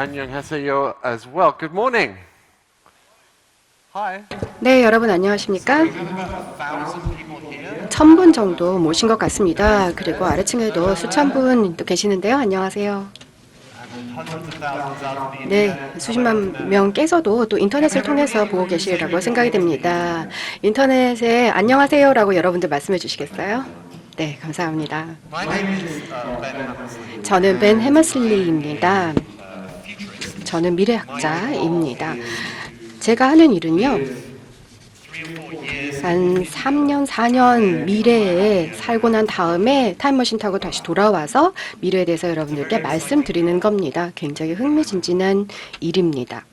안녕하세요 as well. Good morning. Hi. 네, 여러분 안녕하십니까? 1000분 정도 모신 것 같습니다. 그리고 아래층에도 수천 분 또 계시는데요. 안녕하세요. 네, 수십만 명께서도 또 인터넷을 통해서 보고 계시리라고 생각이 됩니다. 인터넷에 안녕하세요라고 여러분들 말씀해 주시겠어요? 네, 감사합니다. 저는 벤 해머슬리입니다. 저는 미래학자입니다. 제가 하는 일은요, 한 3년, 4년 미래에 살고 난 다음에 타임머신 타고 다시 돌아와서 미래에 대해서 여러분들께 말씀드리는 겁니다. 굉장히 흥미진진한 일입니다.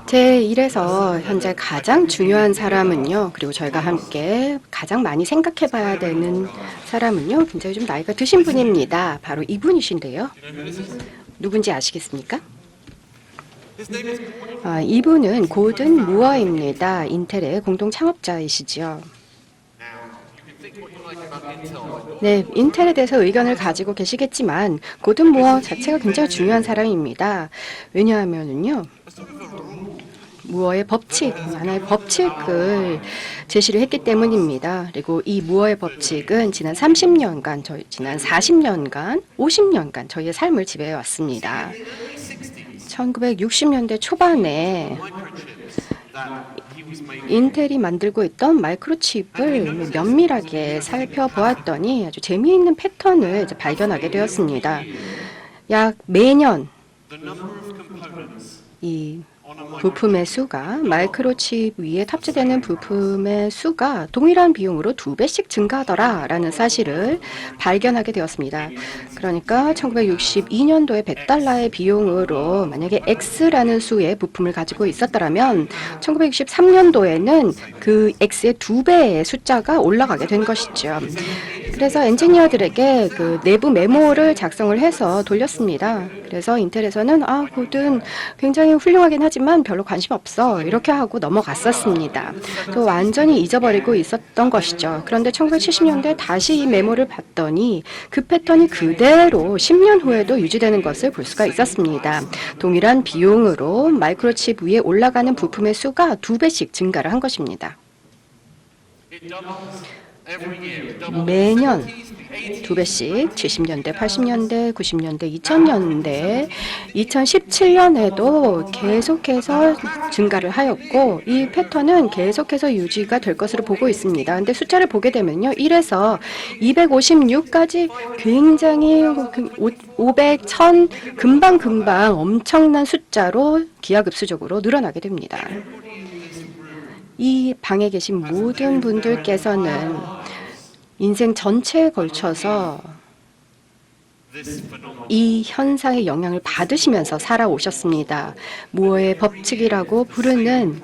제 일에서 현재 가장 중요한 사람은요, 그리고 저희가 함께 가장 많이 생각해 봐야 되는 사람은요, 굉장히 좀 나이가 드신 분입니다. 바로 이분이신데요. 누군지 아시겠습니까? 이분은 고든 무어입니다. 인텔의 공동 창업자이시죠. 네, 인텔에 대해서 의견을 가지고 계시겠지만 고든 무어 자체가 굉장히 중요한 사람입니다. 왜냐하면요, 무어의 법칙, 하나의 법칙을 제시를 했기 때문입니다. 그리고 이 무어의 법칙은 지난 30년간, 지난 40년간, 50년간 저희의 삶을 지배해 왔습니다. 1960년대 초반에 인텔이 만들고 있던 마이크로칩을 면밀하게 살펴보았더니 아주 재미있는 패턴을 발견하게 되었습니다. 약 매년 이 부품의 수가, 마이크로칩 위에 탑재되는 부품의 수가 동일한 비용으로 2배씩 증가하더라라는 사실을 발견하게 되었습니다. 그러니까 1962년도에 100달러의 비용으로 만약에 X라는 수의 부품을 가지고 있었더라면 1963년도에는 그 X의 2배의 숫자가 올라가게 된 것이죠. 그래서 엔지니어들에게 그 내부 메모를 작성을 해서 돌렸습니다. 그래서 인텔에서는 고든 굉장히 훌륭하긴 하지만 별로 관심 없어 이렇게 하고 넘어갔었습니다. 또 완전히 잊어버리고 있었던 것이죠. 그런데 1970년대 다시 이 메모를 봤더니 그 패턴이 그대로 10년 후에도 유지되는 것을 볼 수가 있었습니다. 동일한 비용으로 마이크로칩 위에 올라가는 부품의 수가 2배씩 증가를 한 것입니다. 매년 2배씩 70년대, 80년대, 90년대, 2000년대, 2017년에도 계속해서 증가를 하였고 이 패턴은 계속해서 유지가 될 것으로 보고 있습니다. 근데 숫자를 보게 되면요. 1에서 256까지 굉장히 500, 1000 금방금방 엄청난 숫자로 기하급수적으로 늘어나게 됩니다. 이 방에 계신 모든 분들께서는 인생 전체에 걸쳐서 이 현상의 영향을 받으시면서 살아오셨습니다. 무어의 법칙이라고 부르는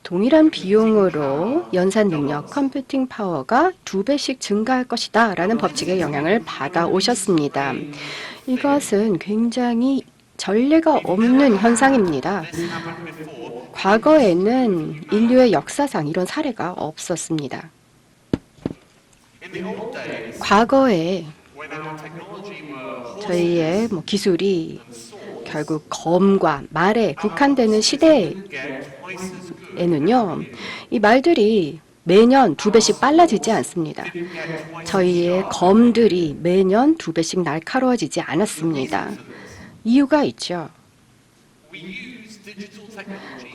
동일한 비용으로 연산 능력, 컴퓨팅 파워가 2배씩 증가할 것이다 라는 법칙의 영향을 받아오셨습니다. 이것은 굉장히 전례가 없는 현상입니다. 과거에는 인류의 역사상 이런 사례가 없었습니다. 과거에 저희의 기술이 결국 검과 말에 국한되는 시대에는요, 이 말들이 매년 2배씩 빨라지지 않습니다. 저희의 검들이 매년 2배씩 날카로워지지 않았습니다. 이유가 있죠.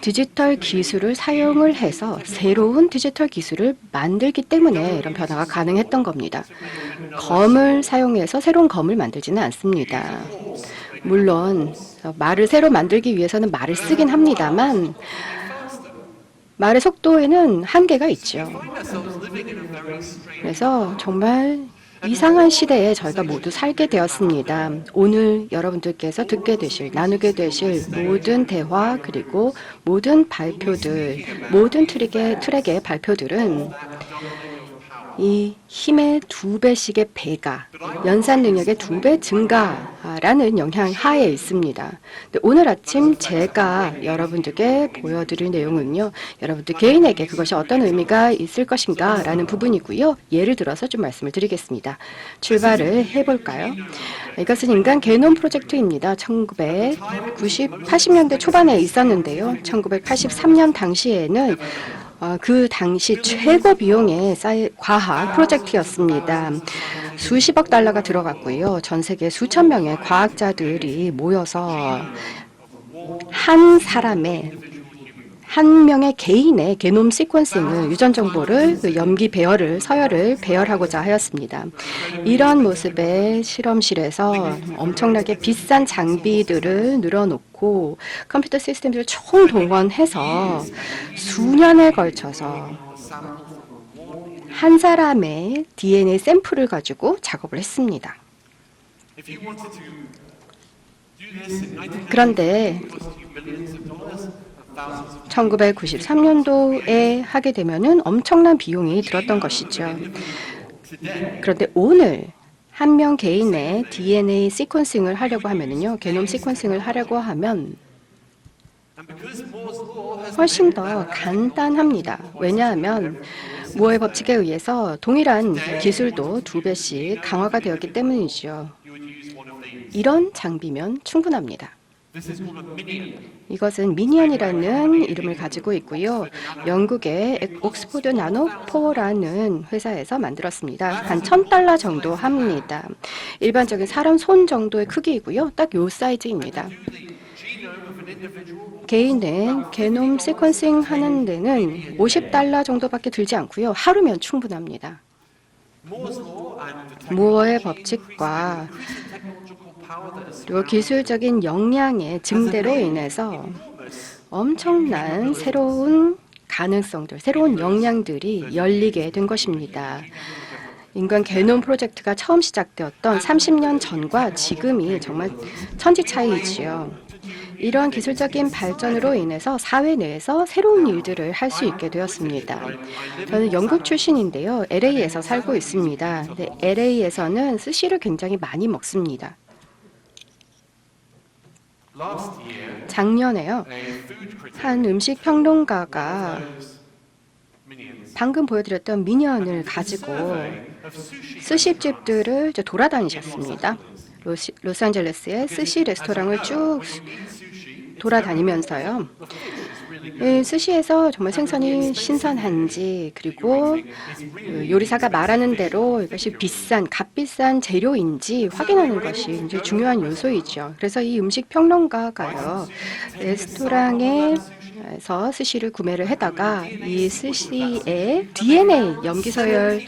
디지털 기술을 사용을 해서 새로운 디지털 기술을 만들기 때문에 이런 변화가 가능했던 겁니다. 검을 사용해서 새로운 검을 만들지는 않습니다. 물론 말을 새로 만들기 위해서는 말을 쓰긴 합니다만 말의 속도에는 한계가 있죠. 그래서 정말 이상한 시대에 저희가 모두 살게 되었습니다. 오늘 여러분들께서 듣게 되실, 나누게 되실 모든 대화 그리고 모든 발표들, 모든 트랙의 발표들은 이 힘의 2배씩의 배가, 연산 능력의 2배 증가라는 영향 하에 있습니다. 근데 오늘 아침 제가 여러분들께 보여드릴 내용은요, 여러분들 개인에게 그것이 어떤 의미가 있을 것인가 라는 부분이고요. 예를 들어서 좀 말씀을 드리겠습니다. 출발을 해볼까요? 이것은 인간 게놈 프로젝트입니다. 80년대 초반에 있었는데요. 1983년 당시에는 그 당시 최고 비용의 과학 프로젝트였습니다. 수십억 달러가 들어갔고요. 전 세계 수천 명의 과학자들이 모여서 한 명의 개인의 게놈 시퀀싱을, 유전 정보를, 염기 배열을, 서열을 배열하고자 하였습니다. 이런 모습의 실험실에서 엄청나게 비싼 장비들을 늘어놓고 컴퓨터 시스템들을 총동원해서 수년에 걸쳐서 한 사람의 DNA 샘플을 가지고 작업을 했습니다. 그런데 1993년도에 하게 되면은 엄청난 비용이 들었던 것이죠. 그런데 오늘 한 명 개인의 DNA 시퀀싱을 하려고 하면은요, 게놈 시퀀싱을 하려고 하면 훨씬 더 간단합니다. 왜냐하면 모어의 법칙에 의해서 동일한 기술도 2배씩 강화가 되었기 때문이죠. 이런 장비면 충분합니다. 이것은 미니언이라는 이름을 가지고 있고요. 영국의 옥스포드 나노포라는 회사에서 만들었습니다. 한 $1,000 정도 합니다. 일반적인 사람 손 정도의 크기이고요. 딱 요 사이즈입니다. 개인의 게놈 시퀀싱 하는 데는 $50 정도밖에 들지 않고요. 하루면 충분합니다. 무어의 법칙과 그리고 기술적인 역량의 증대로 인해서 엄청난 새로운 가능성들, 새로운 역량들이 열리게 된 것입니다. 인간 게놈 프로젝트가 처음 시작되었던 30년 전과 지금이 정말 천지 차이이지요. 이러한 기술적인 발전으로 인해서 사회 내에서 새로운 일들을 할 수 있게 되었습니다. 저는 영국 출신인데요. LA에서 살고 있습니다. 근데 LA에서는 스시를 굉장히 많이 먹습니다. 작년에요. 한 음식 평론가가 방금 보여드렸던 미니언을 가지고 스시집들을 돌아다니셨습니다. 로스앤젤레스의 스시 레스토랑을 쭉 돌아다니면서요. 스시에서 정말 생선이 신선한지, 그리고 요리사가 말하는 대로 이것이 값비싼 재료인지 확인하는 것이 굉장히 중요한 요소이죠. 그래서 이 음식 평론가가요, 레스토랑에서 스시를 구매를 해다가 이 스시에 DNA 염기서열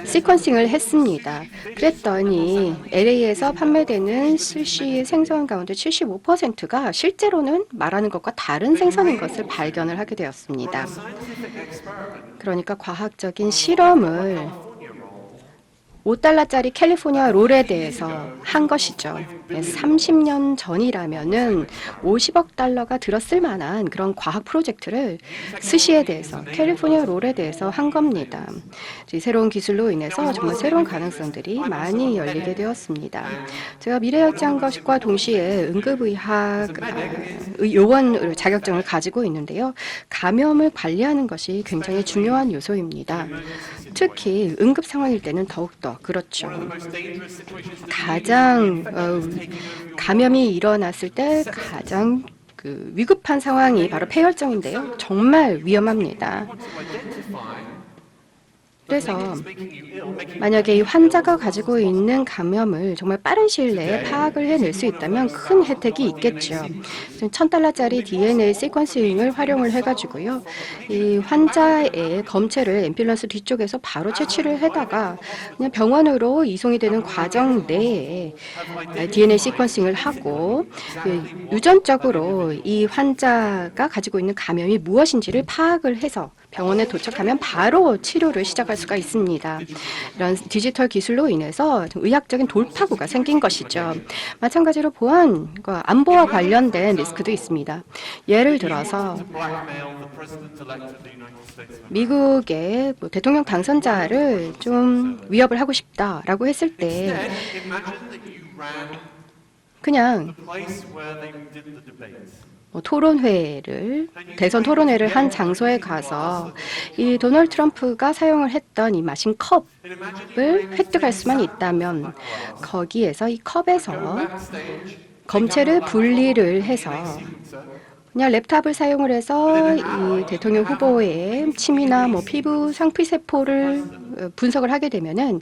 시퀀싱을 했습니다. 그랬더니 LA에서 판매되는 스시 생선 가운데 75%가 실제로는 말하는 것과 다른 생선인 것을 발견을 하게 되었습니다. 그러니까 과학적인 실험을 $5짜리 캘리포니아 롤에 대해서 한 것이죠. 30년 전이라면은 $50억 들었을 만한 그런 과학 프로젝트를 스시에 대해서, 캘리포니아 롤에 대해서 한 겁니다. 새로운 기술로 인해서 정말 새로운 가능성들이 많이 열리게 되었습니다. 제가 미래학자인 것과 동시에 응급의학 요원 자격증을 가지고 있는데요. 감염을 관리하는 것이 굉장히 중요한 요소입니다. 특히 응급 상황일 때는 더욱더 그렇죠. 가장 감염이 일어났을 때 가장 위급한 상황이 바로 폐혈증인데요. 정말 위험합니다. 그래서 만약에 이 환자가 가지고 있는 감염을 정말 빠른 시일 내에 파악을 해낼 수 있다면 큰 혜택이 있겠죠. $1,000짜리 DNA 시퀀싱을 활용을 해가지고요, 이 환자의 검체를 앰뷸런스 뒤쪽에서 바로 채취를 해다가 그냥 병원으로 이송이 되는 과정 내에 DNA 시퀀싱을 하고 유전적으로 이 환자가 가지고 있는 감염이 무엇인지를 파악을 해서 병원에 도착하면 바로 치료를 시작할 수가 있습니다. 이런 디지털 기술로 인해서 의학적인 돌파구가 생긴 것이죠. 마찬가지로 보안과 안보와 관련된 리스크도 있습니다. 예를 들어서 미국의 대통령 당선자를 좀 위협을 하고 싶다라고 했을 때 그냥 대선 토론회를 한 장소에 가서 이 도널드 트럼프가 사용을 했던 이 마신 컵을 획득할 수만 있다면 거기에서 이 컵에서 검체를 분리를 해서 그냥 랩탑을 사용을 해서 이 대통령 후보의 침이나 피부 상피세포를 분석을 하게 되면은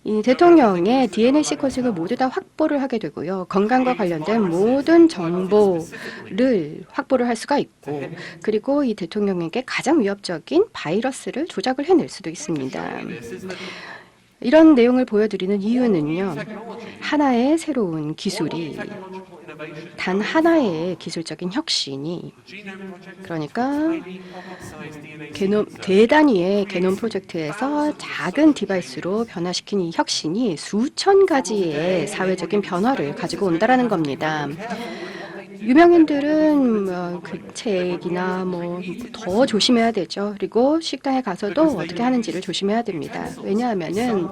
이 대통령의 DNA 시퀀싱을 모두 다 확보를 하게 되고요. 건강과 관련된 모든 정보를 확보를 할 수가 있고, 그리고 이 대통령에게 가장 위협적인 바이러스를 조작을 해낼 수도 있습니다. 이런 내용을 보여드리는 이유는요. 하나의 새로운 기술이 단 하나의 기술적인 혁신이 그러니까 대단위의 게놈 프로젝트에서 작은 디바이스로 변화시킨 이 혁신이 수천 가지의 사회적인 변화를 가지고 온다라는 겁니다. 유명인들은 그 책이나 더 조심해야 되죠. 그리고 식당에 가서도 어떻게 하는지를 조심해야 됩니다. 왜냐하면은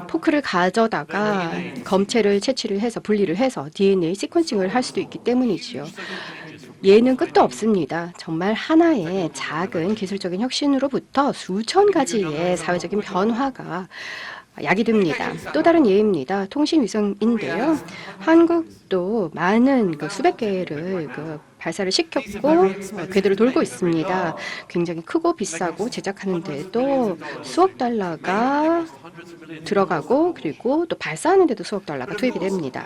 포크를 가져다가 검체를 채취를 해서 분리를 해서 DNA 시퀀싱을 할 수도 있기 때문이지요. 예는 끝도 없습니다. 정말 하나의 작은 기술적인 혁신으로부터 수천 가지의 사회적인 변화가 야기됩니다. 또 다른 예입니다. 통신위성인데요. 한국도 많은 수백 개를 발사를 시켰고 궤도를 돌고 있습니다. 굉장히 크고 비싸고 제작하는데도 수억 달러가 들어가고 그리고 또 발사하는데도 수억 달러가 투입이 됩니다.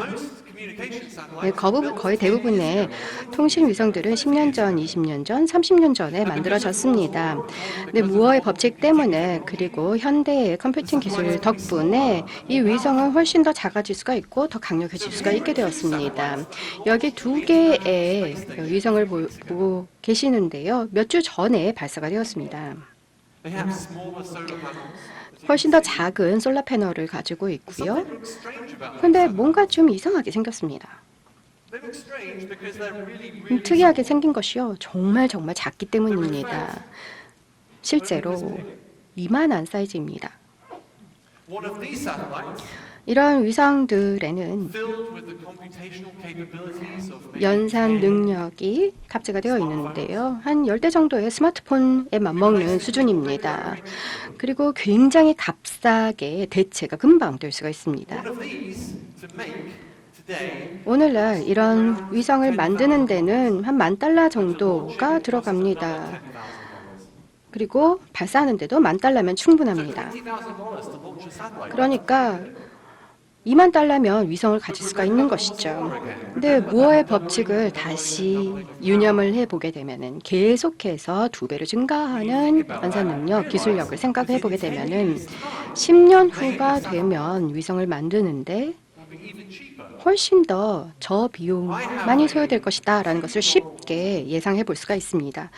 네, 거의 대부분의 통신 위성들은 10년 전, 20년 전, 30년 전에 만들어졌습니다. 근데 무어의 법칙 때문에 그리고 현대의 컴퓨팅 기술 덕분에 이 위성은 훨씬 더 작아질 수가 있고 더 강력해질 수가 있게 되었습니다. 여기 두 개의 위성을 보고 계시는데요. 몇 주 전에 발사가 되었습니다. 훨씬 더 작은 솔라 패널을 가지고 있고요. 그런데 뭔가 좀 이상하게 생겼습니다. 특이하게 생긴 것이요. 정말 작기 때문입니다. 실제로 이만한 사이즈입니다. 이런 위성들에는 연산 능력이 탑재가 되어 있는데요. 한 10대 정도의 스마트폰에 맞먹는 수준입니다. 그리고 굉장히 값싸게 대체가 금방 될 수가 있습니다. 오늘날 이런 위성을 만드는 데는 한 $10,000 정도가 들어갑니다. 그리고 발사하는 데도 $10,000면 충분합니다. 그러니까 $20,000면 위성을 가질 수가 있는 것이죠. 근데 무어의 법칙을 다시 유념을 해보게 되면은 계속해서 2배로 증가하는 연산 능력, 기술력을 생각해 보게 되면은 10년 후가 되면 위성을 만드는데 훨씬 더 저비용만이 소요될 것이다 라는 것을 쉽게 예상해 볼 수가 있습니다.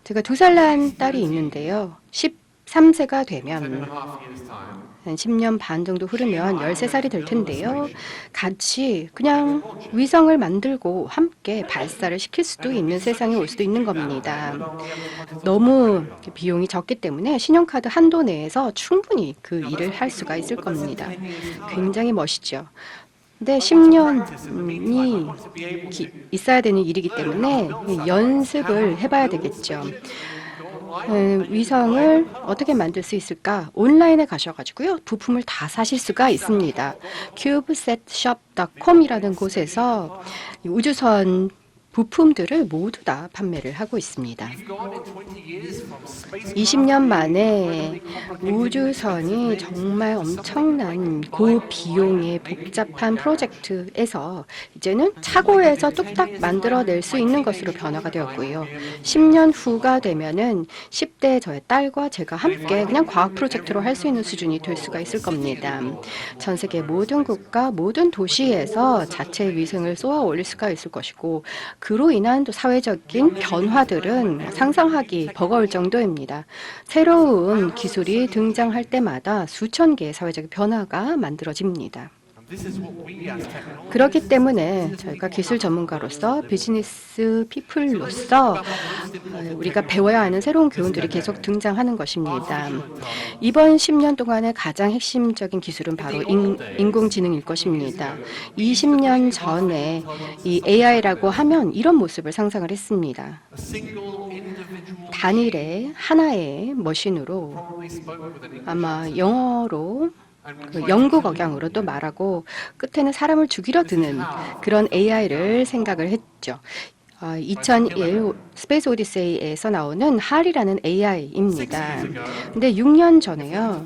제가 2살 난 딸이 있는데요. 13세가 되면 한 10년 반 정도 흐르면 13살이 될 텐데요. 같이 그냥 위성을 만들고 함께 발사를 시킬 수도 있는 세상이 올 수도 있는 겁니다. 너무 비용이 적기 때문에 신용카드 한도 내에서 충분히 그 일을 할 수가 있을 겁니다. 굉장히 멋있죠. 근데 10년이 있어야 되는 일이기 때문에 연습을 해봐야 되겠죠. 위성을 어떻게 만들 수 있을까? 온라인에 가셔가지고요. 부품을 다 사실 수가 있습니다. cubesetshop.com이라는 곳에서 우주선 부품들을 모두 다 판매를 하고 있습니다. 20년 만에 우주선이 정말 엄청난 고비용의 복잡한 프로젝트에서 이제는 차고에서 뚝딱 만들어낼 수 있는 것으로 변화가 되었고요. 10년 후가 되면은 10대 저의 딸과 제가 함께 그냥 과학 프로젝트로 할 수 있는 수준이 될 수가 있을 겁니다. 전 세계 모든 국가, 모든 도시에서 자체 위성을 쏘아 올릴 수가 있을 것이고 그로 인한 또 사회적인 변화들은 상상하기 버거울 정도입니다. 새로운 기술이 등장할 때마다 수천 개의 사회적 변화가 만들어집니다. 그렇기 때문에 저희가 기술 전문가로서 비즈니스 피플로서 우리가 배워야 하는 새로운 교훈들이 계속 등장하는 것입니다. 이번 10년 동안의 가장 핵심적인 기술은 바로 인공지능일 것입니다. 20년 전에 이 AI라고 하면 이런 모습을 상상을 했습니다. 단일의 하나의 머신으로 아마 영어로 영국 억양으로 또 말하고 끝에는 사람을 죽이려 드는 그런 AI를 생각을 했죠. 2001 스페이스 오디세이에서 나오는 할이라는 AI입니다. 근데 6년 전에요.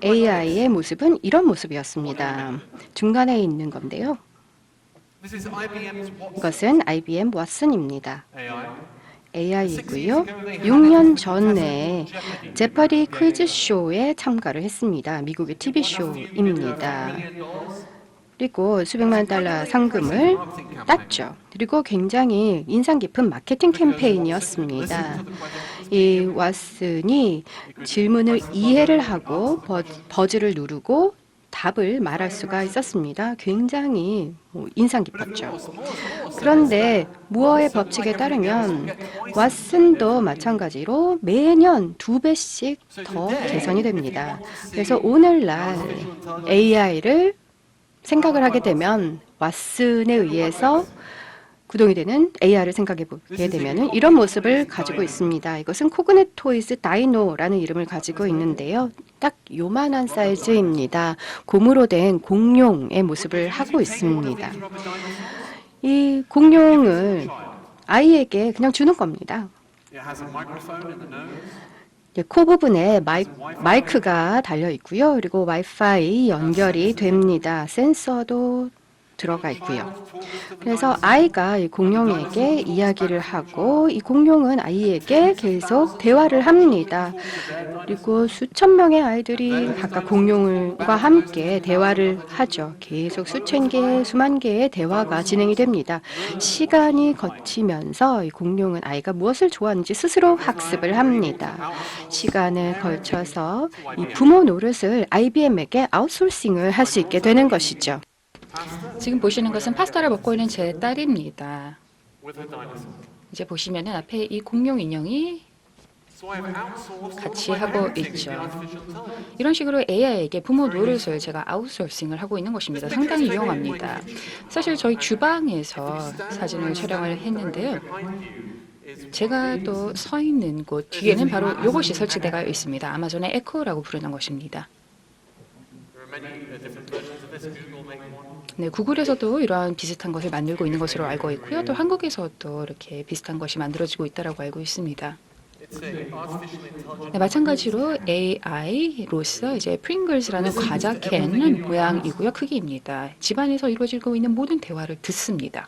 AI의 모습은 이런 모습이었습니다. 중간에 있는 건데요. 이것은 IBM 왓슨입니다. AI이고요. 6년 전에 제퍼리 퀴즈쇼에 참가를 했습니다. 미국의 TV쇼입니다. 그리고 수백만 달러 상금을 땄죠. 그리고 굉장히 인상 깊은 마케팅 캠페인이었습니다. 이 왓슨이 질문을 이해를 하고 버즈를 누르고 답을 말할 수가 있었습니다. 굉장히 인상 깊었죠. 그런데 무어의 법칙에 따르면 왓슨도 마찬가지로 매년 2배씩 더 개선이 됩니다. 그래서 오늘날 AI를 생각을 하게 되면 왓슨에 의해서 구동이 되는 AI를 생각해 보게 되면 이런 모습을 가지고 있습니다. 이것은 코그네토이즈 다이노라는 이름을 가지고 있는데요. 딱 요만한 사이즈입니다. 고무로 된 공룡의 모습을 하고 있습니다. 이 공룡을 아이에게 그냥 주는 겁니다. 코 부분에 마이크가 달려 있고요. 그리고 와이파이 연결이 됩니다. 센서도 들어가 있고요. 그래서 아이가 이 공룡에게 이야기를 하고 이 공룡은 아이에게 계속 대화를 합니다. 그리고 수천 명의 아이들이 각각 공룡과 함께 대화를 하죠. 계속 수천 개, 수만 개의 대화가 진행이 됩니다. 시간이 거치면서 이 공룡은 아이가 무엇을 좋아하는지 스스로 학습을 합니다. 시간을 걸쳐서 이 부모 노릇을 IBM에게 아웃소싱을 할 수 있게 되는 것이죠. 지금 보시는 것은 파스타를 먹고 있는 제 딸입니다. 이제 보시면은 앞에 이 공룡 인형이 같이 하고 있죠. 이런 식으로 AI에게 부모 노릇을 제가 아웃소싱을 하고 있는 것입니다. 상당히 유용합니다. 사실 저희 주방에서 사진을 촬영을 했는데요. 제가 또 서 있는 곳 뒤에는 바로 이것이 설치되어 있습니다. 아마존의 에코라고 부르는 것입니다. 네, 구글에서도 이러한 비슷한 것을 만들고 있는 것으로 알고 있고요. 또 한국에서도 이렇게 비슷한 것이 만들어지고 있다고 알고 있습니다. 네, 마찬가지로 AI로서 이제 프링글스라는 과자 캔 모양이고요. 크기입니다. 집안에서 이루어지고 있는 모든 대화를 듣습니다.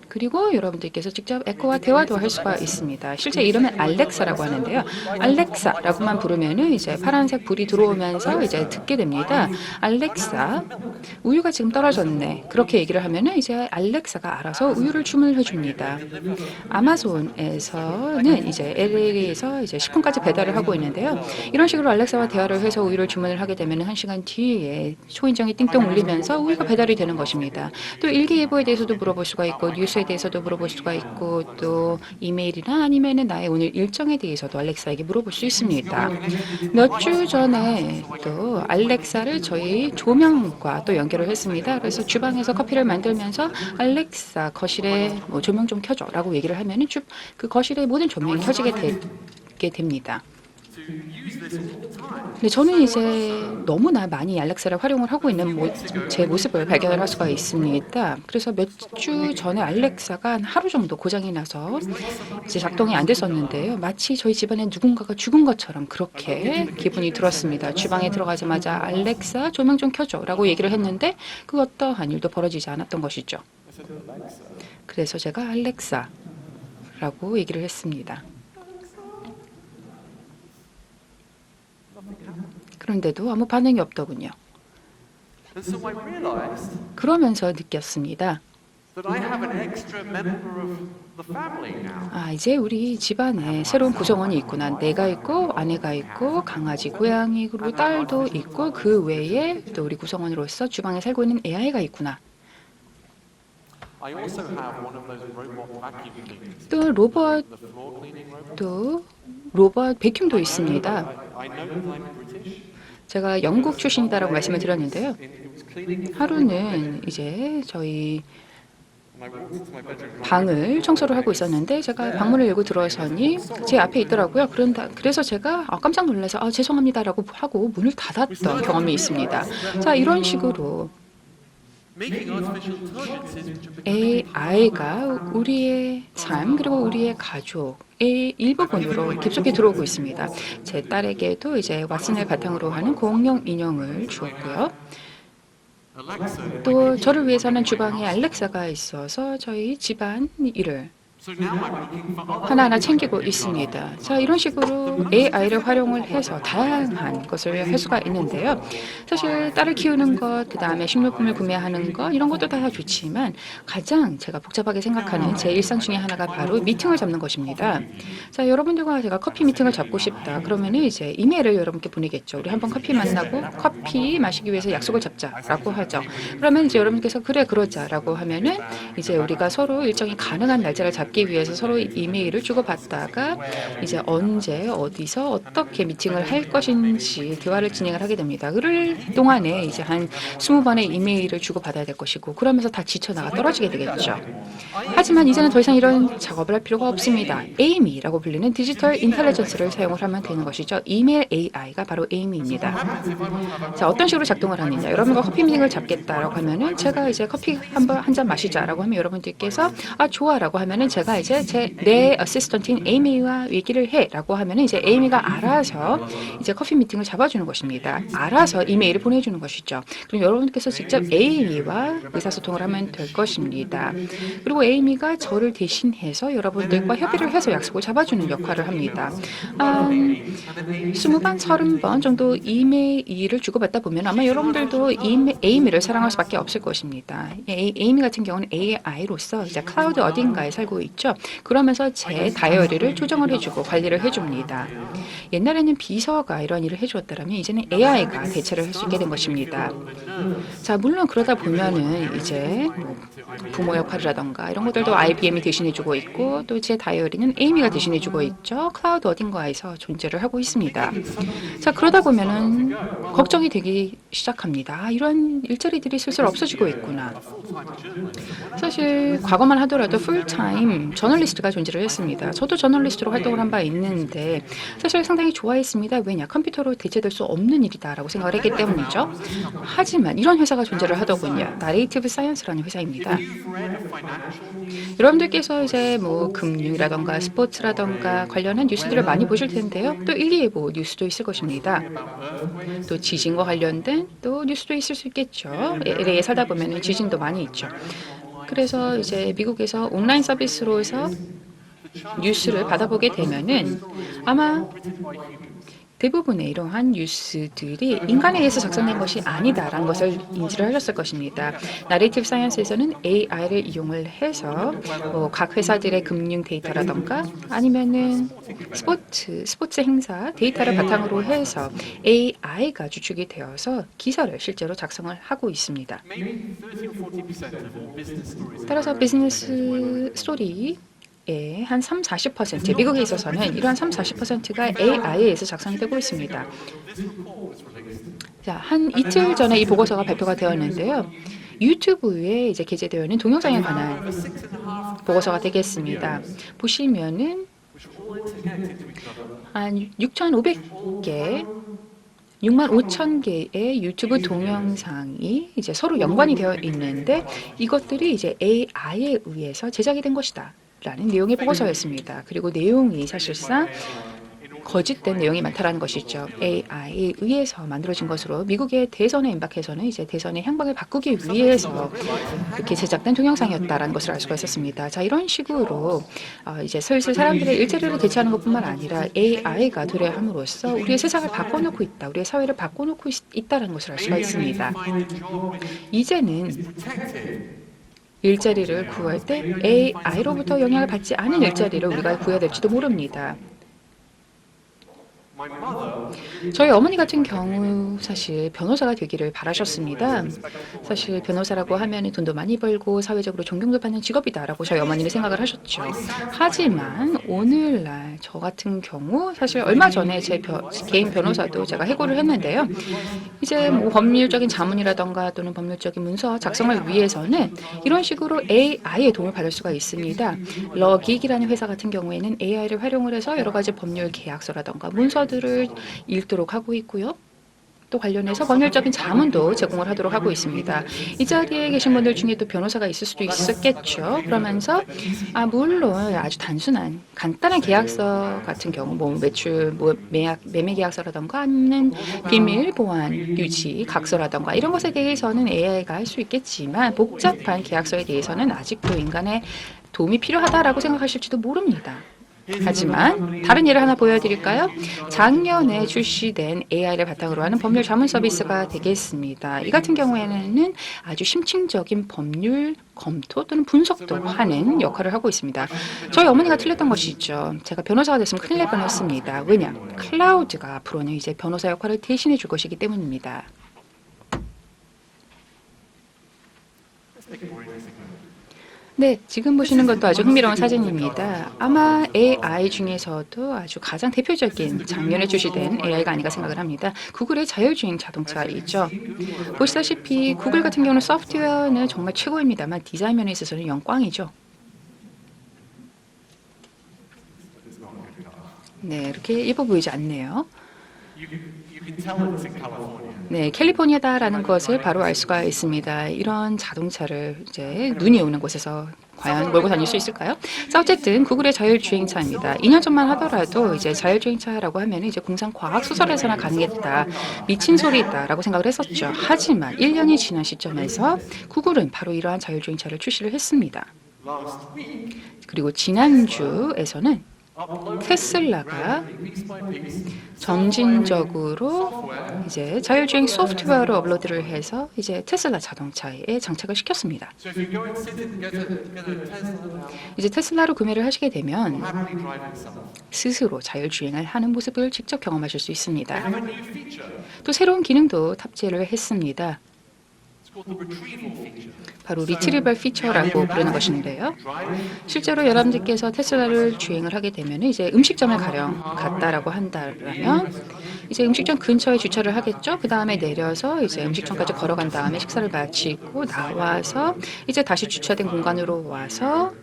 그리고 여러분들께서 직접 에코와 대화도 할 수가 있습니다. 실제 이름은 알렉사라고 하는데요. 알렉사라고만 부르면은 이제 파란색 불이 들어오면서 이제 듣게 됩니다. 알렉사, 우유가 지금 떨어졌네. 그렇게 얘기를 하면은 이제 알렉사가 알아서 우유를 주문해 줍니다. 아마존에서는 이제 LA에서 이제 식품까지 배달을 하고 있는데요. 이런 식으로 알렉사와 대화를 해서 우유를 주문을 하게 되면 1시간 뒤에 초인종이 띵동 울리면서 우유가 배달이 되는 것입니다. 또 일기예보에 대해서도 물어볼 수가 있고 뉴스에 대해서도 물어볼 수가 있고 또 이메일이나 아니면은 나의 오늘 일정에 대해서도 알렉사에게 물어볼 수 있습니다. 몇 주 전에 또 알렉사를 저희 조명과 또 연결을 했습니다. 그래서 주방에서 커피를 만들면서 알렉사 거실에 뭐 조명 좀 켜줘라고 얘기를 하면은 그 거실의 모든 조명이 켜지게 됩니다. 근데 저는 이제 너무나 많이 알렉사를 활용을 하고 있는 제 모습을 발견을 할 수가 있습니다. 그래서 몇 주 전에 알렉사가 한 하루 정도 고장이 나서 이제 작동이 안 됐었는데요. 마치 저희 집안에 누군가가 죽은 것처럼 그렇게 기분이 들었습니다. 주방에 들어가자마자 알렉사 조명 좀 켜줘라고 얘기를 했는데 그 어떠한 일도 벌어지지 않았던 것이죠. 그래서 제가 알렉사라고 얘기를 했습니다. 그런데도 아무 반응이 없더군요. 그러면서 느꼈습니다. that I have an extra member of the family now. 아, 이제 우리 집안에 새로운 구성원이 있구나. 내가 있고 아내가 있고 강아지, 고양이, 그리고 딸도 있고 그 외에 또 우리 구성원으로서 주방에 살고 있는 AI가 있구나. I also have one of those robot vacuum cleaners. 또 로봇, The floor cleaning robot. 또 로봇 베큐um도 있습니다. I know that I'm British. 제가 영국 출신이다라고 말씀을 드렸는데요. It was cleaning 하루는 이제 저희 and I walked into my bedroom. 방을 청소를 하고 있었는데 제가 방문을 열고 들어서니 제 앞에 있더라고요. 그래서 제가 깜짝 놀라서 죄송합니다라고 하고 문을 닫았던 경험이 있습니다. 자, 이런 식으로 Making artificial intelligence is becoming AI가 우리의 삶 그리고 우리의 가족의 일부분으로 깊숙이 들어오고 있습니다. 제 딸에게도 이제 왓슨을 바탕으로 하는 공룡 인형을 주었고요. Alexa. 또 저를 위해서는 주방에 알렉사가 있어서 저희 집안 일을 So now I'm looking for other. 하나하나 챙기고 있습니다. 자, 이런 식으로 AI를 활용을 해서 다양한 것을 할 수가 있는데요. 사실 딸을 키우는 것, 그 다음에 식료품을 구매하는 것, 이런 것도 다 좋지만 가장 제가 복잡하게 생각하는 제 일상 중에 하나가 바로 미팅을 잡는 것입니다. 자, 여러분들과 제가 커피 미팅을 잡고 싶다. 그러면은 이제 이메일을 여러분께 보내겠죠. 우리 한번 커피 만나고 커피 마시기 위해서 약속을 잡자라고 하죠. 그러면 이제 여러분께서 그래 그러자라고 하면은 이제 우리가 서로 일정이 가능한 날짜를 잡기 위해서 서로 이메일을 주고받다가 이제 언제 어디서 어떻게 미팅을 할 것인지 대화를 진행을 하게 됩니다. 그럴 동안에 이제 한 20번의 이메일을 주고받아야 될 것이고 그러면서 다 지쳐나가 떨어지게 되겠죠. 하지만 이제는 더 이상 이런 작업을 할 필요가 없습니다. 에이미라고 불리는 디지털 인텔리전스를 사용을 하면 되는 것이죠. 이메일 AI가 바로 에이미입니다. 자, 어떤 식으로 작동을 하느냐. 여러분과 커피 미팅을 잡겠다라고 하면은 제가 이제 커피 한 잔 마시자라고 하면 여러분들께서 좋아라고 하면은 제가 이제 내 어시스턴트인 에이미와 얘기를 해라고 하면은 이제 에이미가 알아서 이제 커피 미팅을 잡아주는 것입니다. 알아서 이메일을 보내주는 것이죠. 그럼 여러분께서 직접 에이미와 의사소통을 하면 될 것입니다. 그리고 에이미가 저를 대신해서 여러분들과 협의를 해서 약속을 잡아주는 역할을 합니다. 20번, 30번 정도 이메일을 주고받다 보면 아마 여러분들도 에이미를 사랑할 수밖에 없을 것입니다. 에이미 같은 경우는 AI로서 이제 클라우드 어딘가에 살고 있죠. 그러면서 제 다이어리를 조정을 해주고 관리를 해줍니다. 옛날에는 비서가 이런 일을 해주었다면 이제는 AI가 대체를 할 수 있게 된 것입니다. 자, 물론 그러다 보면은 이제 뭐 부모 역할이라던가 이런 것들도 IBM이 대신해주고 있고 또 제 다이어리는 에이미가 대신해주고 있죠. 클라우드 어딘가에서 존재를 하고 있습니다. 자, 그러다 보면은 걱정이 되기 시작합니다. 이런 일자리들이 슬슬 없어지고 있구나. 사실 과거만 하더라도 풀타임 저널리스트가 존재를 했습니다. 저도 저널리스트로 활동을 한 바 있는데 사실 상당히 좋아했습니다. 왜냐? 컴퓨터로 대체될 수 없는 일이다라고 생각을 했기 때문이죠. 하지만 이런 회사가 존재를 하더군요. 나레이티브 사이언스라는 회사입니다. 여러분들께서 이제 뭐 금융이라던가 스포츠라던가 관련한 뉴스들을 많이 보실 텐데요. 또 일기예보 뉴스도 있을 것입니다. 또 지진과 관련된 또 뉴스도 있을 수 있겠죠. LA에 살다 보면 지진도 많이 있죠. 그래서 이제 미국에서 온라인 서비스로서 뉴스를 받아보게 되면은 아마 대부분의 이러한 뉴스들이 인간에 의해서 작성된 것이 아니다라는 것을 인지를 하셨을 것입니다. 나레이티브 사이언스에서는 AI를 이용을 해서 뭐 각 회사들의 금융 데이터라던가 아니면은 스포츠 행사 데이터를 바탕으로 해서 AI가 주축이 되어서 기사를 실제로 작성을 하고 있습니다. 따라서 비즈니스 스토리 한 30-40% 미국에 있어서는 이러한 30-40%가 AI에 의해서 작성이 되고 있습니다. 자, 한 이틀 전에 이 보고서가 발표가 되었는데요. 유튜브에 이제 게재되어 있는 동영상에 관한 보고서가 되겠습니다. 보시면은 한 6,500개 65,000개의 유튜브 동영상이 이제 서로 연관이 되어 있는데 이것들이 이제 AI에 의해서 제작이 된 것이다. 라는 내용의 보고서였습니다. 그리고 내용이 사실상 거짓된 내용이 많다라는 것이죠. AI에 의해서 만들어진 것으로 미국의 대선에 임박해서는 이제 대선의 향방을 바꾸기 위해서 이렇게 제작된 동영상이었다라는 것을 알 수가 있었습니다. 자, 이런 식으로 이제 슬슬 사람들의 일자리를 대체하는 것뿐만 아니라 AI가 도래함으로써 우리의 세상을 바꿔놓고 있다, 우리의 사회를 바꿔놓고 있다라는 것을 알 수가 있습니다. 이제는 일자리를 구할 때 AI로부터 영향을 받지 않은 일자리를 우리가 구해야 될지도 모릅니다. My mother 저희 어머니 같은 경우 사실 변호사가 되기를 바라셨습니다. 사실 변호사라고 하면 돈도 많이 벌고 사회적으로 존경도 받는 직업이다라고 저희 어머니는 생각을 하셨죠. 하지만 오늘날 저 같은 경우 사실 얼마 전에 제 개인 변호사도 제가 해고를 했는데요. 이제 뭐 법률적인 자문이라던가 또는 법률적인 문서 작성을 위해서는 이런 식으로 AI의 도움을 받을 수가 있습니다. 러기기라는 회사 같은 경우에는 AI를 활용을 해서 여러 가지 법률 계약서라던가 문서들을 읽도록 하고 있고요. 또 관련해서 법률적인 자문도 제공을 하도록 하고 있습니다. 이 자리에 계신 분들 중에 또 변호사가 있을 수도 있었겠죠. 그러면서 물론 아주 단순한 간단한 계약서 같은 경우 뭐 매출, 뭐 매매 계약서라던가 아니면 비밀 보안 유지 각서라던가 이런 것에 대해서는 AI가 할 수 있겠지만 복잡한 계약서에 대해서는 아직도 인간의 도움이 필요하다라고 생각하실지도 모릅니다. 하지만 다른 예를 하나 보여드릴까요? 작년에 출시된 AI를 바탕으로 하는 법률 자문 서비스가 되겠습니다. 이 같은 경우에는 아주 심층적인 법률 검토 또는 분석도 하는 역할을 하고 있습니다. 저희 어머니가 틀렸던 것이 있죠. 제가 변호사가 됐으면 큰일 날 뻔했습니다. 왜냐? 클라우드가 앞으로는 이제 변호사 역할을 대신해 줄 것이기 때문입니다. 네, 지금 보시는 것도 아주 흥미로운 사진입니다. 아마 AI 중에서도 아주 가장 대표적인 작년에 출시된 AI가 아닌가 생각을 합니다. 구글의 자율주행 자동차 있죠. 보시다시피 구글 같은 경우는 소프트웨어는 정말 최고입니다만 디자인 면에 있어서는 영광이죠. 네, 이렇게 예뻐 보이지 않네요. you can tell it's in California. 네, 캘리포니아다라는 것을 바로 알 수가 있습니다. 이런 자동차를 이제 눈이 오는 곳에서 과연 몰고 다닐 수 있을까요? 자, 어쨌든 구글의 자율주행차입니다. 2년 전만 하더라도 이제 자율주행차라고 하면 이제 공상 과학 소설에서나 가능했다, 미친 소리다라고 생각을 했었죠. 하지만 1년이 지난 시점에서 구글은 바로 이러한 자율주행차를 출시를 했습니다. Last week, 그리고 지난주에서는 uploaded 테슬라가 piece by piece 점진적으로 이제 자율주행 소프트웨어를 업로드를 해서 이제 테슬라 자동차에 장착을 시켰습니다. So if you go and sit and get a Tesla now, 이제 테슬라로 구매를 하시게 되면 happily drive yourself. 스스로 자율주행을 하는 모습을 직접 경험하실 수 있습니다. They have a new feature. 또 새로운 기능도 탑재를 했습니다. It's called the retrieval feature. 바로 리트리버 피처라고 부르는 것인데요. 실제로 여러분들께서 테슬라를 주행을 하게 되면 이제 음식점을 가령 갔다라고 한다면 이제 음식점 근처에 주차를 하겠죠. 그 다음에 내려서 이제 음식점까지 걸어간 다음에 식사를 마치고 나와서 이제 다시 주차된 공간으로 와서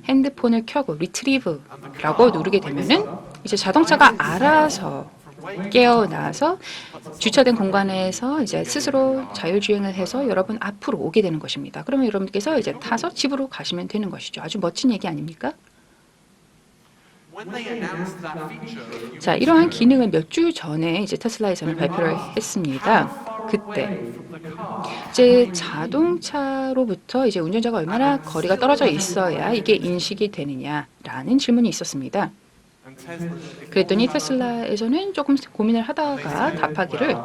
핸드폰을 켜고 리트리브라고 누르게 되면은 이제 자동차가 알아서 깨어나서 주차된 공간에서 이제 스스로 자율주행을 해서 여러분 앞으로 오게 되는 것입니다. 그러면 여러분께서 이제 타서 집으로 가시면 되는 것이죠. 아주 멋진 얘기 아닙니까? When they announced that feature, 자, 이러한 기능을 몇 주 전에 이제 테슬라에서는 발표를 했습니다. 그때 이제 자동차로부터 이제 운전자가 얼마나 거리가 떨어져 있어야 이게 인식이 되느냐라는 질문이 있었습니다. and Tesla, 그랬더니 테슬라에서는 조금 고민을 하다가 답하기를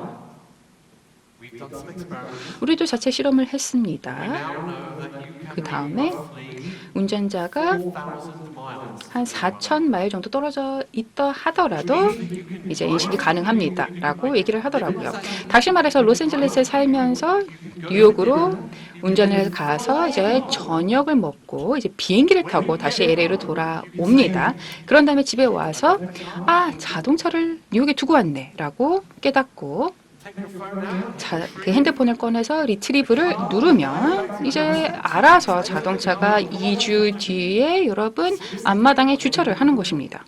we've done some experiments. 우리도 자체 실험을 했습니다. Now know that you can 그 다음에 roughly 운전자가 4,000 miles. 한 4,000마일 정도 떨어져 있다 하더라도 이제 인식이 가능합니다 라고 얘기를 하더라고요. 다시 말해서 로스앤젤레스에 살면서 뉴욕으로 운전을 가서 이제 저녁을 먹고 이제 비행기를 타고 다시 LA로 돌아옵니다. 그런 다음에 집에 와서 자동차를 뉴욕에 두고 왔네 라고 깨닫고 그 핸드폰을 꺼내서 리트리브를 누르면 이제 알아서 자동차가 2주 뒤에 여러분 앞마당에 주차를 하는 것입니다.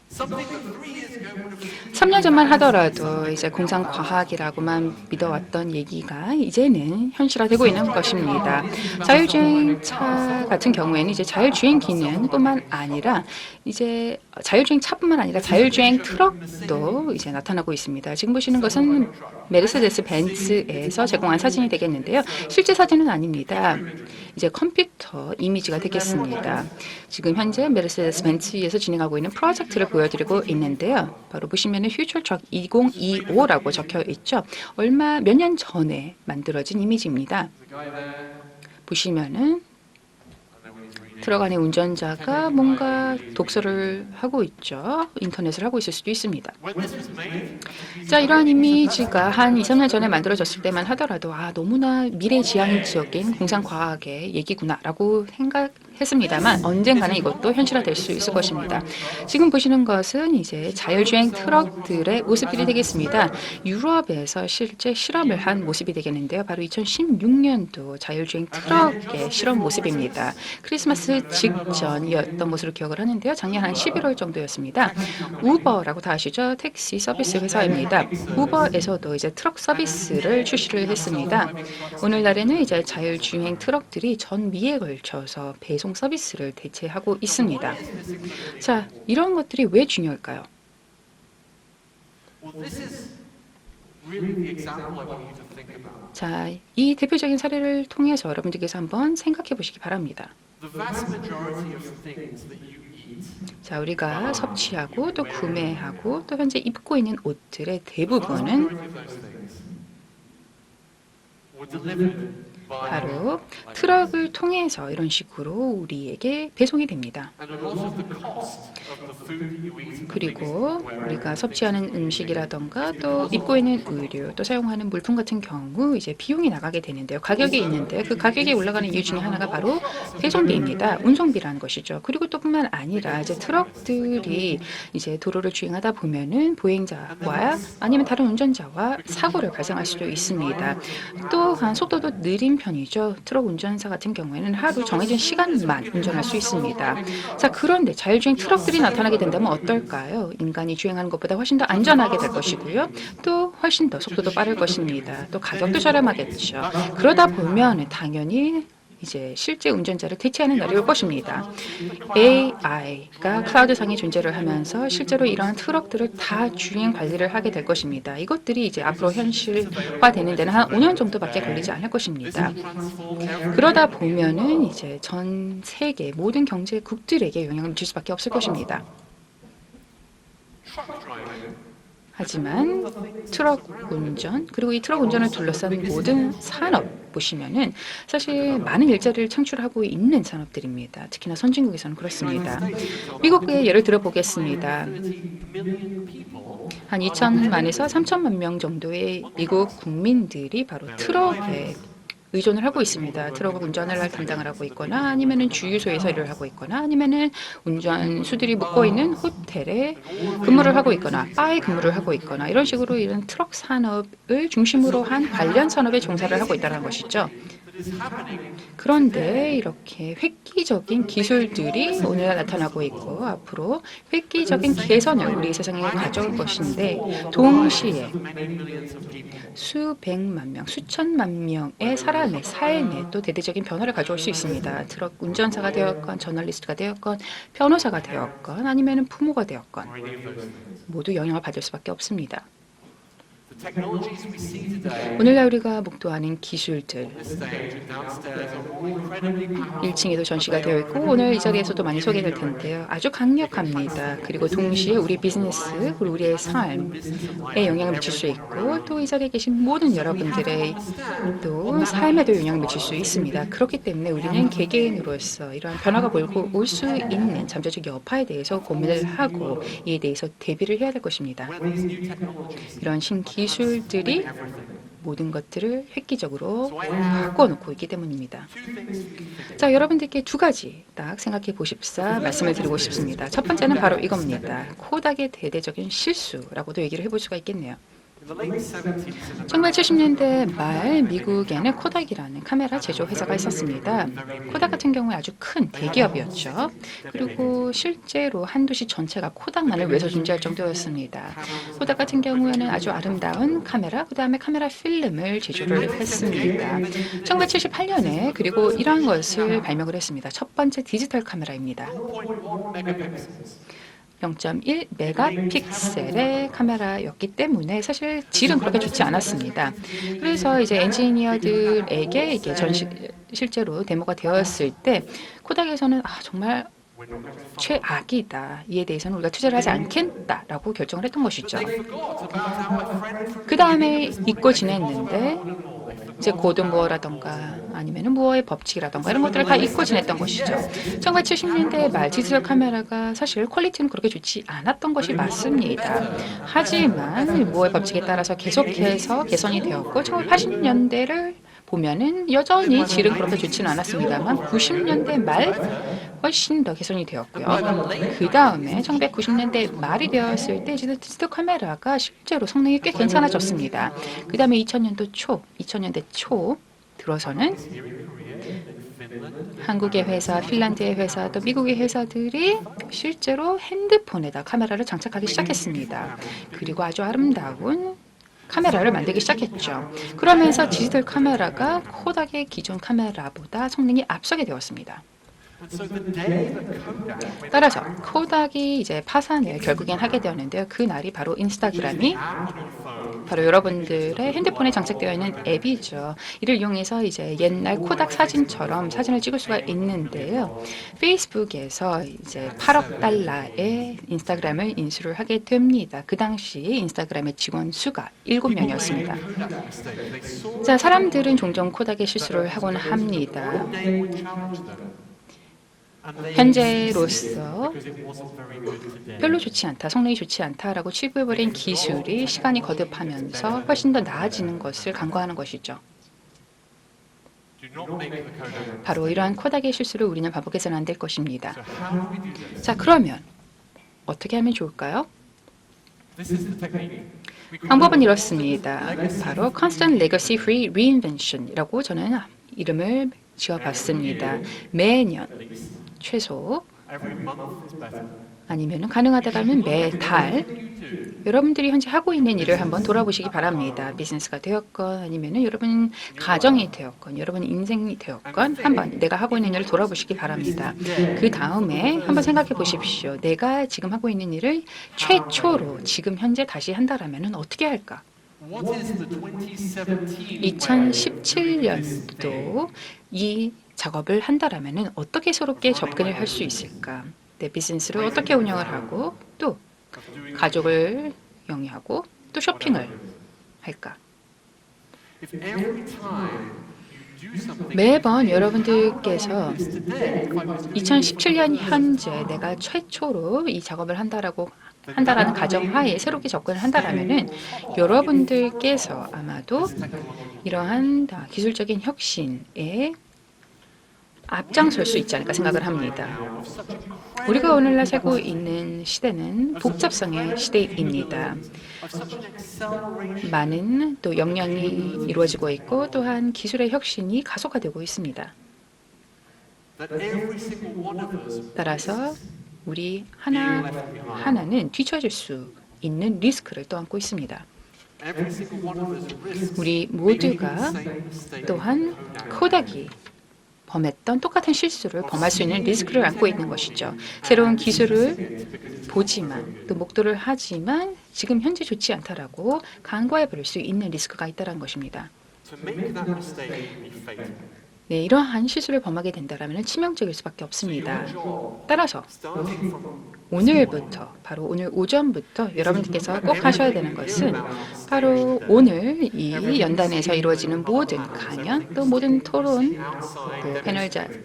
Something that 3 years ago would have been 3년 전만 하더라도 이제 공상과학이라고만 믿어왔던 얘기가 이제는 현실화되고 있는 것입니다. 자율주행차 같은 경우에는 이제 자율주행 기능뿐만 아니라 이제 자율주행 차뿐만 아니라 자율주행 트럭도 이제 나타나고 있습니다. 지금 보시는 것은 메르세데스 벤츠에서 제공한 사진이 되겠는데요. 실제 사진은 아닙니다. 이제 컴퓨터 이미지가 되겠습니다. 지금 현재 메르세데스 벤츠에서 진행하고 있는 프로젝트를 보여드리고 있는데요. 바로 보시면은 보시면은 Future Truck 2025라고 적혀 있죠. 얼마 몇 년 전에 만들어진 이미지입니다. 보시면은 트럭 안에 운전자가 뭔가 독서를 하고 있죠. 인터넷을 하고 있을 수도 있습니다. 자, 이러한 이미지가 한 2, 3년 전에 만들어졌을 때만 하더라도 너무나 미래지향적인 공상과학의 얘기구나라고 생각했습니다만 언젠가는 이것도 현실화될 수 있을 것입니다. 지금 보시는 것은 이제 자율주행 트럭들의 모습들이 되겠습니다. 유럽에서 실제 실험을 한 모습이 되겠는데요. 바로 2016년도 자율주행 트럭의 실험 모습입니다. 크리스마스 직전이었던 것으로 기억을 하는데요. 작년 한 11월 정도였습니다. 우버라고 다 아시죠? 택시 서비스 회사입니다. 우버에서도 이제 트럭 서비스를 출시를 했습니다. 오늘날에는 이제 자율주행 트럭들이 전미에 걸쳐서 배송 서비스를 대체하고 있습니다. 자, 이런 것들이 왜 중요할까요? 자, 이 대표적인 사례를 통해서 여러분들께서 한번 생각해 보시기 바랍니다. 자, 우리가 섭취하고 또 구매하고 또 현재 입고 있는 옷들의 대부분은 바로 트럭을 통해서 이런 식으로 우리에게 배송이 됩니다. 그리고 우리가 섭취하는 음식이라던가 또 입고 있는 의류, 또 사용하는 물품 같은 경우 이제 비용이 나가게 되는데요. 가격이 있는데 그 가격이 올라가는 이유 중에 하나가 바로 배송비입니다. 운송비라는 것이죠. 그리고 또 뿐만 아니라 이제 트럭들이 이제 도로를 주행하다 보면은 보행자와 아니면 다른 운전자와 사고를 발생할 수도 있습니다. 또한 속도도 느린 편이죠. 트럭 운전사 같은 경우에는 하루 정해진 시간만 운전할 수 있습니다. 자, 그런데 자율주행 트럭들이 나타나게 된다면 어떨까요? 인간이 주행하는 것보다 훨씬 더 안전하게 될 것이고요. 또 훨씬 더 속도도 빠를 것입니다. 또 가격도 저렴하겠죠. 그러다 보면 당연히 이제 실제 운전자를 대체하는 날이 올 것입니다. AI가 클라우드상에 존재를 하면서 실제로 이러한 트럭들을 다 주행 관리를 하게 될 것입니다. 이것들이 이제 앞으로 현실화되는 데는 한 5년 정도밖에 걸리지 않을 것입니다. 그러다 보면은 이제 전 세계 모든 경제국들에게 영향을 미칠 수밖에 없을 것입니다. 하지만 트럭 운전 그리고 이 트럭 운전을 둘러싼 모든 산업 보시면은 사실 많은 일자리를 창출하고 있는 산업들입니다. 특히나 선진국에서는 그렇습니다. 미국의 예를 들어 보겠습니다. 한 2천만에서 3천만 명 정도의 미국 국민들이 바로 트럭에 의존을 하고 있습니다. 트럭 운전을 담당을 하고 있거나 아니면은 주유소에서 일을 하고 있거나 아니면은 운전수들이 묵고 있는 호텔에 근무를 하고 있거나 바에 근무를 하고 있거나 이런 식으로 이런 트럭 산업을 중심으로 한 관련 산업에 종사를 하고 있다는 것이죠. 그런데 이렇게 획기적인 기술들이 오늘 나타나고 있고 앞으로 획기적인 개선을 우리 세상에 가져올 것인데 동시에 수백만 명, 수천만 명의 사람의 삶에 또 대대적인 변화를 가져올 수 있습니다. 트럭 운전사가 되었건 저널리스트가 되었건 변호사가 되었건 아니면 부모가 되었건 모두 영향을 받을 수밖에 없습니다. 오늘날 우리가 목도하는 기술들 1층에도 전시가 되어 있고 오늘 이 자리에서도 많이 소개될 텐데요. 아주 강력합니다. 그리고 동시에 우리 비즈니스 그리고 우리의 삶에 영향을 미칠 수 있고 또 이 자리에 계신 모든 여러분들의 또 삶에도 영향을 미칠 수 있습니다. 그렇기 때문에 우리는 개개인으로서 이러한 변화가 몰고 올 수 있는 잠재적 여파에 대해서 고민을 하고 이에 대해서 대비를 해야 될 것입니다. 이런 신기술들이 모든 것들을 획기적으로 바꿔놓고 있기 때문입니다. 자, 여러분들께 두 가지 딱 생각해 보십사 말씀을 드리고 싶습니다. 첫 번째는 바로 이겁니다. 코닥의 대대적인 실수라고도 얘기를 해볼 수가 있겠네요. 1970년대 말 미국에는 코닥이라는 카메라 제조 회사가 있었습니다. 코닥 같은 경우에 아주 큰 대기업이었죠. 그리고 실제로 한 도시 전체가 코닥만을 위해서 존재할 정도였습니다. 코닥 같은 경우에는 아주 아름다운 카메라, 그 다음에 카메라 필름을 제조를 했습니다. 1978년에 그리고 이러한 것을 발명을 했습니다. 첫 번째 디지털 카메라입니다. 0.1 메가픽셀의 카메라였기 때문에 사실 질은 그렇게 좋지 않았습니다. 그래서 이제 엔지니어들에게 이게 실제로 데모가 되었을 때 코닥에서는 정말 최악이다. 이에 대해서는 우리가 투자를 하지 않겠다라고 결정을 했던 것이죠. 그 다음에 잊고 지냈는데 이제 고든 무어라던가 아니면 무어의 법칙이라던가 이런 것들을 다 잊고 지냈던 것이죠. 1970년대 말 디지털 카메라가 사실 퀄리티는 그렇게 좋지 않았던 것이 맞습니다. 하지만 무어의 법칙에 따라서 계속해서 개선이 되었고 1980년대를 보면은 여전히 질은 그렇게 좋지는 않았습니다만 90년대 말 훨씬 더 개선이 되었고요. 그 다음에 1990년대 말이 되었을 때 디지털 카메라가 실제로 성능이 꽤 괜찮아졌습니다. 그 다음에 2000년대 초 들어서는 한국의 회사, 핀란드의 회사, 또 미국의 회사들이 실제로 핸드폰에다 카메라를 장착하기 시작했습니다. 그리고 아주 아름다운 카메라를 만들기 시작했죠. 그러면서 디지털 카메라가 코닥의 기존 카메라보다 성능이 앞서게 되었습니다. 따라서 코닥이 이제 파산을 결국엔 하게 되었는데요. 그 날이 바로 인스타그램이 바로 여러분들의 핸드폰에 장착되어 있는 앱이죠. 이를 이용해서 이제 옛날 코닥 사진처럼 사진을 찍을 수가 있는데요. 페이스북에서 이제 8억 달러의 인스타그램을 인수를 하게 됩니다. 그 당시 인스타그램의 직원 수가 7명이었습니다. 자, 사람들은 종종 코닥의 실수를 하곤 합니다. 현재로서 별로 좋지 않다, 성능이 좋지 않다라고 치부해버린 기술이 시간이 거듭하면서 훨씬 더 나아지는 것을 간과하는 것이죠. 바로 이러한 코닥의 실수를 우리는 반복해서는 안 될 것입니다. 자, 그러면 어떻게 하면 좋을까요? 방법은 이렇습니다. 바로 Constant Legacy Free Reinvention이라고 저는 이름을 지어봤습니다. 매년 최소 아니면 가능하다면 매달 여러분들이 현재 하고 있는 일을 한번 돌아보시기 바랍니다. 비즈니스가 되었건 아니면 여러분 가정이 되었건 여러분 인생이 되었건 한번 내가 하고 있는 일을 돌아보시기 바랍니다. 그 다음에 한번 생각해 보십시오. 내가 지금 하고 있는 일을 최초로 지금 현재 다시 한다라면 어떻게 할까? 2017년도 이 작업을 한다라면 어떻게 새롭게 접근을 할 수 있을까? 내 비즈니스를 어떻게 운영을 하고 또 가족을 영위하고 또 쇼핑을 할까? 매번 여러분들께서 2017년 현재 내가 최초로 이 작업을 한다라는 가정하에 새롭게 접근을 한다라면은 여러분들께서 아마도 이러한 기술적인 혁신에 앞장설 수 있지 않을까 생각을 합니다. 우리가 오늘날 살고 있는 시대는 복잡성의 시대입니다. 많은 또 역량이 이루어지고 있고 또한 기술의 혁신이 가속화되고 있습니다. 따라서 우리 하나는 뒤처질 수 있는 리스크를 떠안고 있습니다. 우리 모두가 또한 코닥이 범했던 똑같은 실수를 범할 수 있는 리스크를 안고 있는 것이죠. 새로운 기술을 보지만 또 목도를 하지만 지금 현재 좋지 않다라고 간과해버릴 수 있는 리스크가 있다는 것입니다. 네, 이러한 실수를 범하게 된다면 치명적일 수밖에 없습니다. 따라서 오늘부터 바로 오늘 오전부터 여러분들께서 꼭 하셔야 되는 것은 바로 오늘 이 연단에서 이루어지는 모든 강연 또 모든 토론 또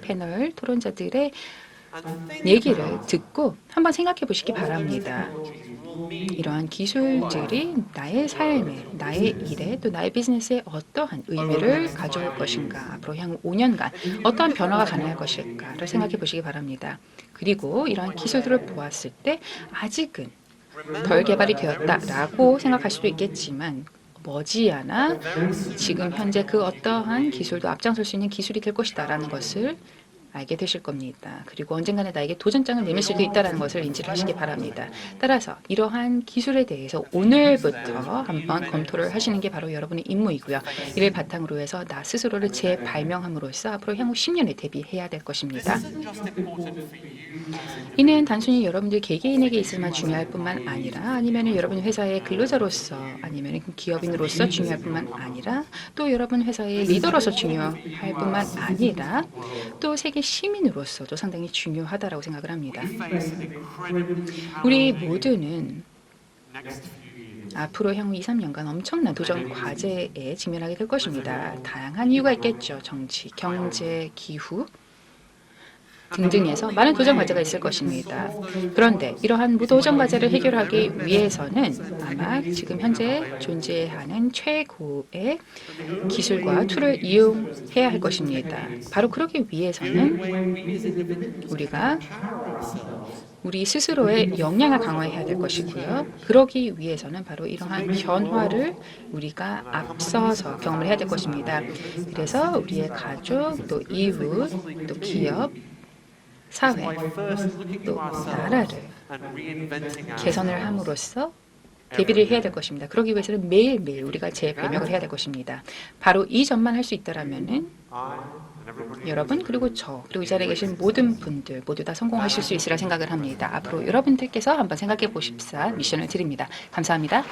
패널 토론자들의 얘기를 듣고 한번 생각해 보시기 바랍니다. 이러한 기술들이 나의 삶에, 나의 일에, 또 나의 비즈니스에 어떠한 의미를 가져올 것인가, 앞으로 향후 5년간 어떠한 변화가 가능할 것일까를 생각해 보시기 바랍니다. 그리고 이러한 기술들을 보았을 때 아직은 덜 개발이 되었다라고 생각할 수도 있겠지만 머지않아 지금 현재 그 어떠한 기술도 앞장설 수 있는 기술이 될 것이다라는 것을 알게 되실 겁니다. 그리고 언젠가는 나에게 도전장을 내밀 수도 있다는 것을 인지를 하시기 바랍니다. 따라서 이러한 기술에 대해서 오늘부터 한번 검토를 하시는 게 바로 여러분의 임무이고요. 이를 바탕으로 해서 나 스스로를 재발명함으로써 앞으로 향후 10년에 대비해야 될 것입니다. 이는 단순히 여러분들 개개인에게 있어만 중요할 뿐만 아니라 아니면 여러분 회사의 근로자로서 아니면 기업인으로서 중요할 뿐만 아니라 또 여러분 회사의 리더로서 중요할 뿐만 아니라 또 세계 시민으로서도 상당히 중요하다라고 생각을 합니다. We face an incredibly 우리 challenging 모두는 next few years. 앞으로 향후 2, 3년간 엄청난 도전 과제에 직면하게 될 것입니다. 다양한 이유가 있겠죠. 정치, 경제, 기후 등등에서 많은 도전 과제가 있을 것입니다. 그런데 이러한 도전 과제를 해결하기 위해서는 아마 지금 현재 존재하는 최고의 기술과 툴을 이용해야 할 것입니다. 바로 그러기 위해서는 우리가 우리 스스로의 역량을 강화해야 될 것이고요. 그러기 위해서는 바로 이러한 변화를 우리가 앞서서 경험을 해야 될 것입니다. 그래서 우리의 가족, 또 이웃, 또 기업, 사회, 또 나라를 개선을 함으로써 대비를 해야 될 것입니다. 그러기 위해서는 매일매일 우리가 재변혁을 해야 될 것입니다. 바로 이 점만 할 수 있다라면은 여러분 그리고 저 그리고 이 자리에 계신 모든 분들 모두 다 성공하실 수 있으리라 생각을 합니다. 앞으로 여러분들께서 한번 생각해 보십사 미션을 드립니다. 감사합니다.